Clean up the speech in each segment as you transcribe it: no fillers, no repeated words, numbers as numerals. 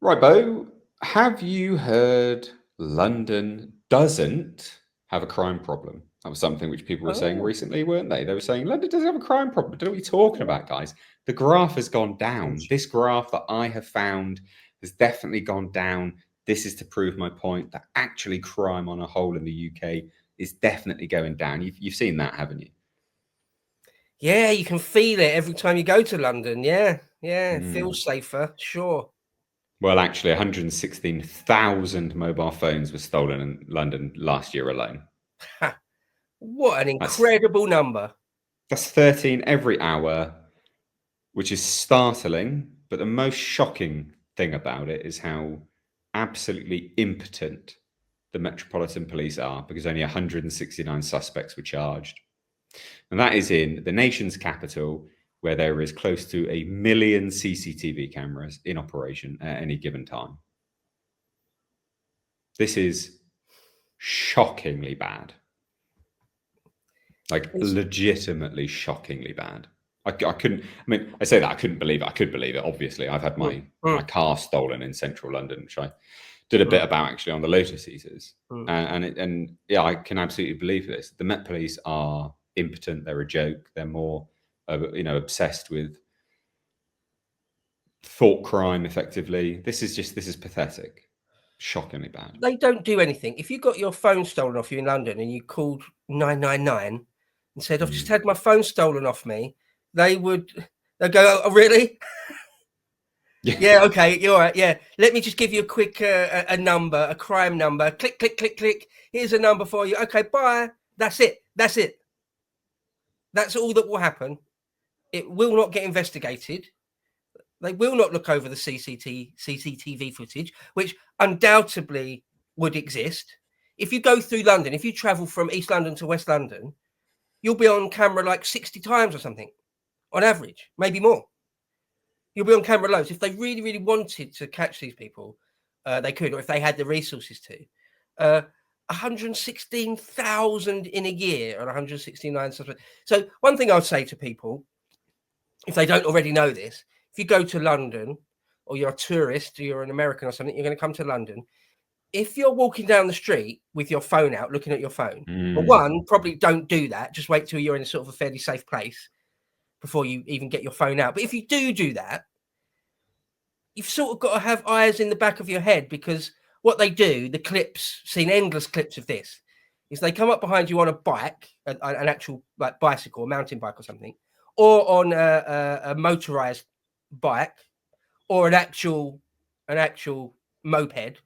Right, Bo, have you heard London doesn't have a crime problem? That was something which people were saying Oh, recently, weren't they? They were saying London doesn't have a crime problem. I don't know what you're talking about, guys. The graph has gone down. This graph that I have found has definitely gone down. This is to prove my point that actually crime on a whole in the UK is definitely going down. You've seen that, haven't you? yeah, you can feel it every time you go to London. Yeah, it Mm. feels safer, sure. Well, actually, 116,000 mobile phones were stolen in London last year alone. Ha, what an That's incredible number. That's 13 every hour, which is startling. But the most shocking thing about it is how absolutely impotent the Metropolitan Police are, because only 169 suspects were charged. And that is in the nation's capital, where there is close to 1 million CCTV cameras in operation at any given time. This is shockingly bad. Like, legitimately shockingly bad. I couldn't. I mean, I say that I couldn't believe it. I could believe it. Obviously, I've had my car stolen in central London, which I did a bit about actually on the Lotus Eaters, and yeah, I can absolutely believe this. The Met Police are impotent. They're a joke. They're more, obsessed with thought crime. Effectively, this is pathetic. Shockingly bad. They don't do anything. If you got your phone stolen off you in London and you called 999 and said, "I've just had my phone stolen off me," they'd go, "Oh, really?" Yeah, okay, you're all right. Yeah, let me just give you a quick a number, a crime number. Click, click, click, click. Here's a number for you. Okay, bye. That's it. That's it. That's all that will happen. It will not get investigated. They will not look over the CCTV footage, which undoubtedly would exist. If you go through London, if you travel from East London to West London, you'll be on camera like 60 times or something, on average, maybe more. You'll be on camera loads. If they really, really wanted to catch these people, they could, or if they had the resources to. 116,000 in a year and 169 suspects. So one thing I would say to people, if they don't already know this, if you go to London or you're a tourist or you're an American or something, you're going to come to London. If you're walking down the street with your phone out, looking at your phone, well, one, probably don't do that. Just wait till you're in a sort of a fairly safe place before you even get your phone out. But if you do that, you've sort of got to have eyes in the back of your head, because what they do, the clips, seen endless clips of this, is they come up behind you on a bike, an actual like bicycle, a mountain bike or something, or on a motorized bike, or an actual moped. And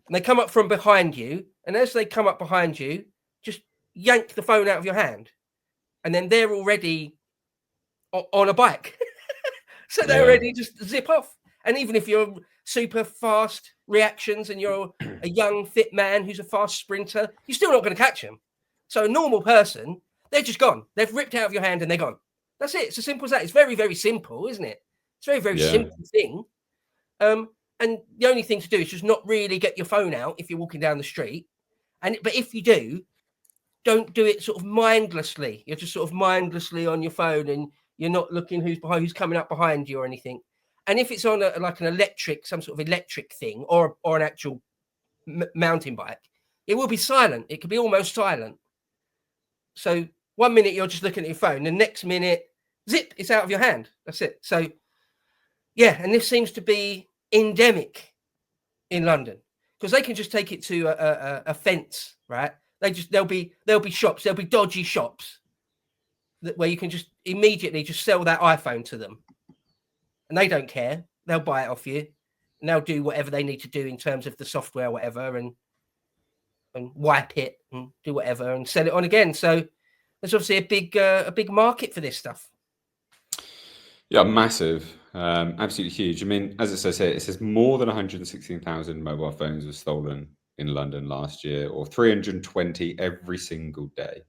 they come up from behind you, and as they come up behind you, just yank the phone out of your hand, and then they're already on a bike. So they're already just zip off. And even if you're super fast reactions and you're a young, fit man who's a fast sprinter, you're still not going to catch them. So a normal person, they're just gone. They've ripped out of your hand and they're gone. That's it. It's as simple as that. It's very, very simple, isn't it? It's a very, very simple thing. And the only thing to do is just not really get your phone out if you're walking down the street. But if you do, don't do it sort of mindlessly. You're just sort of mindlessly on your phone and you're not looking who's coming up behind you or anything. And if it's on like an some sort of electric thing or an actual mountain bike, it will be silent. It could be almost silent. So 1 minute you're just looking at your phone, the next minute, zip, it's out of your hand. That's it. So yeah, and this seems to be endemic in London, because they can just take it to a fence, right? There'll be shops, there'll be dodgy shops where you can just immediately just sell that iPhone to them, and they don't care. They'll buy it off you, and they'll do whatever they need to do in terms of the software, or whatever, and wipe it and do whatever and sell it on again. So there's obviously a big market for this stuff. Yeah, massive, absolutely huge. I mean, as it says here, it says more than 116,000 mobile phones were stolen in London last year, or 320 every single day.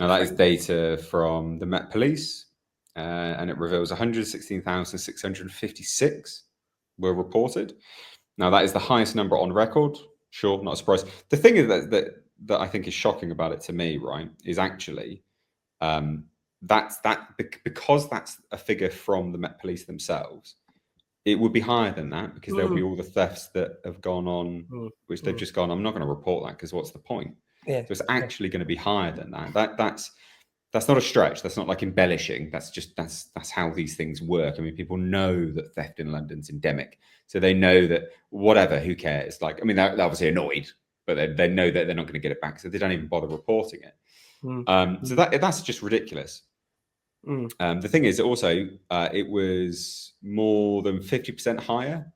Now, that is data from the Met Police, and it reveals 116,656 were reported. Now, that is the highest number on record. Sure, not a surprise. The thing is that I think is shocking about it to me, right, is actually because that's a figure from the Met Police themselves. it would be higher than that, because there'll be all the thefts that have gone on, which they've just gone, I'm not going to report that because what's the point? Yeah. So it's actually going to be higher than that. That's not a stretch. That's not like embellishing. That's how these things work. I mean, people know that theft in London's endemic, so they know that whatever, who cares? Like, I mean, they're obviously annoyed, but they know that they're not going to get it back, so they don't even bother reporting it. So that's just ridiculous. The thing is, also, it was more than 50% higher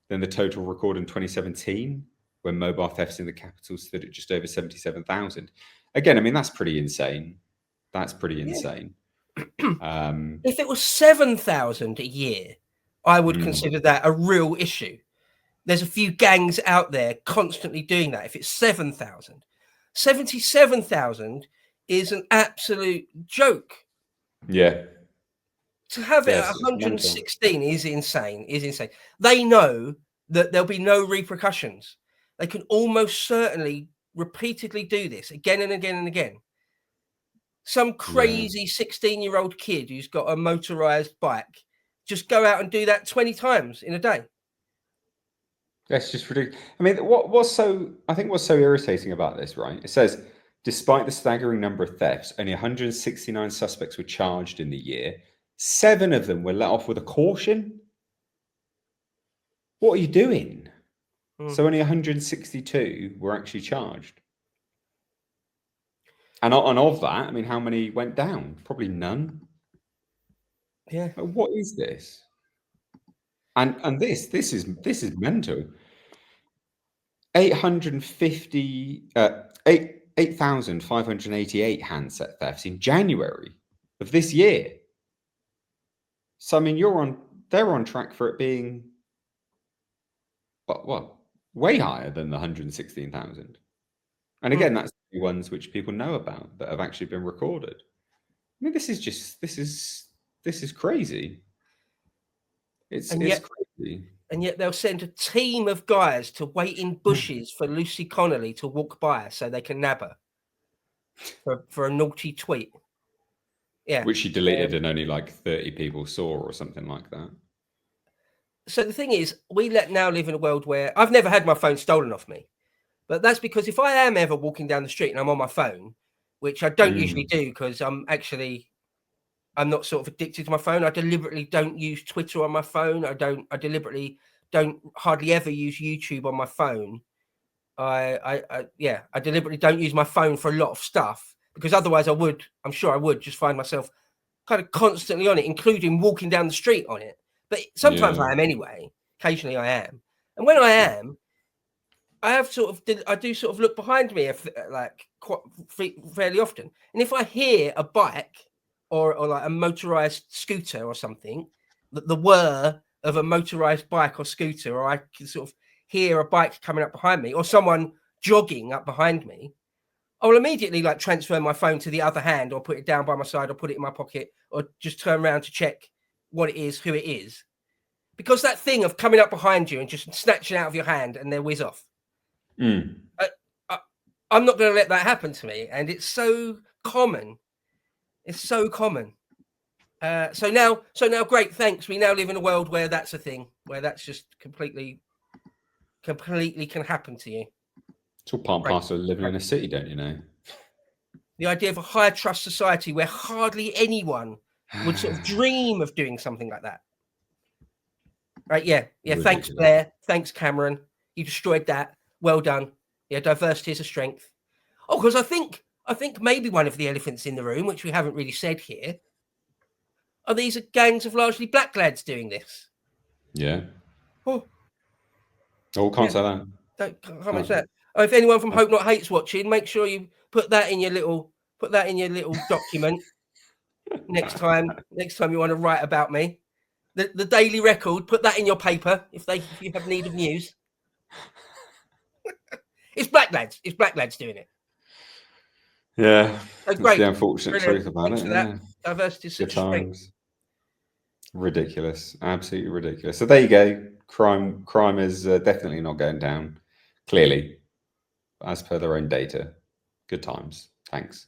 than the total record in 2017, when mobile thefts in the capital stood at just over 77,000. Again, I mean, that's pretty insane. That's pretty insane. If it was 7,000 a year, I would consider that a real issue. There's a few gangs out there constantly doing that. If it's 7,000, 77,000 is an absolute joke. Yeah. To have it at 116 is insane. They know that there'll be no repercussions. They can almost certainly repeatedly do this again and again and again. Some crazy 16-year-old kid who's got a motorized bike just go out and do that 20 times in a day. That's just ridiculous. I mean, what's so irritating about this, right? It says, despite the staggering number of thefts, only 169 suspects were charged in the year. 7 of them were let off with a caution. What are you doing? So only 162 were actually charged. And of that, I mean, how many went down? Probably none. Yeah. What is this? And this is mental. 8,588 handset thefts in January of this year. So I mean, they're on track for it being what way higher than the 116,000. And again, that's the ones which people know about that have actually been recorded. I mean, this is crazy. It's crazy. And yet they'll send a team of guys to wait in bushes for Lucy Connolly to walk by so they can nab her for a naughty tweet. Yeah. Which she deleted and only like 30 people saw or something like that. So the thing is, we now live in a world where I've never had my phone stolen off me. But that's because if I am ever walking down the street and I'm on my phone, which I don't usually do because I'm not sort of addicted to my phone. I deliberately don't use Twitter on my phone. I deliberately don't hardly ever use YouTube on my phone. I deliberately don't use my phone for a lot of stuff because otherwise I'm sure I would just find myself kind of constantly on it, including walking down the street on it. But sometimes I am anyway. Occasionally I am. And when I am, I do sort of look behind me quite fairly often. And if I hear a bike or like a motorized scooter or something, the whir of a motorized bike or scooter, or I can sort of hear a bike coming up behind me or someone jogging up behind me, I will immediately like transfer my phone to the other hand or put it down by my side or put it in my pocket or just turn around to check what it is, who it is. Because that thing of coming up behind you and just snatching it out of your hand and then whiz off. I'm not going to let that happen to me. And it's so common. It's so common. So now, great, thanks. We now live in a world where that's a thing, where that's just completely can happen to you. It's all part and parcel of living in a city, don't you know? The idea of a higher trust society where hardly anyone would sort of dream of doing something like that. Right? Yeah. Ridiculous. Thanks, Blair. Thanks, Cameron. You destroyed that. Well done. Yeah, diversity is a strength. Oh, because I think maybe one of the elephants in the room, which we haven't really said here, are these gangs of largely black lads doing this? Yeah. Oh, can't say that. Can't mention that. Oh, if anyone from Hope Not Hate's watching, make sure you put that in your little document next time you want to write about me. The Daily Record, put that in your paper if you have need of news. It's black lads. It's black lads doing it. Yeah. That's great. The unfortunate truth about Thanks it. for that. Diversity is such a strength. Ridiculous. Absolutely ridiculous. So there you go. Crime is definitely not going down. Clearly, as per their own data. Good times. Thanks.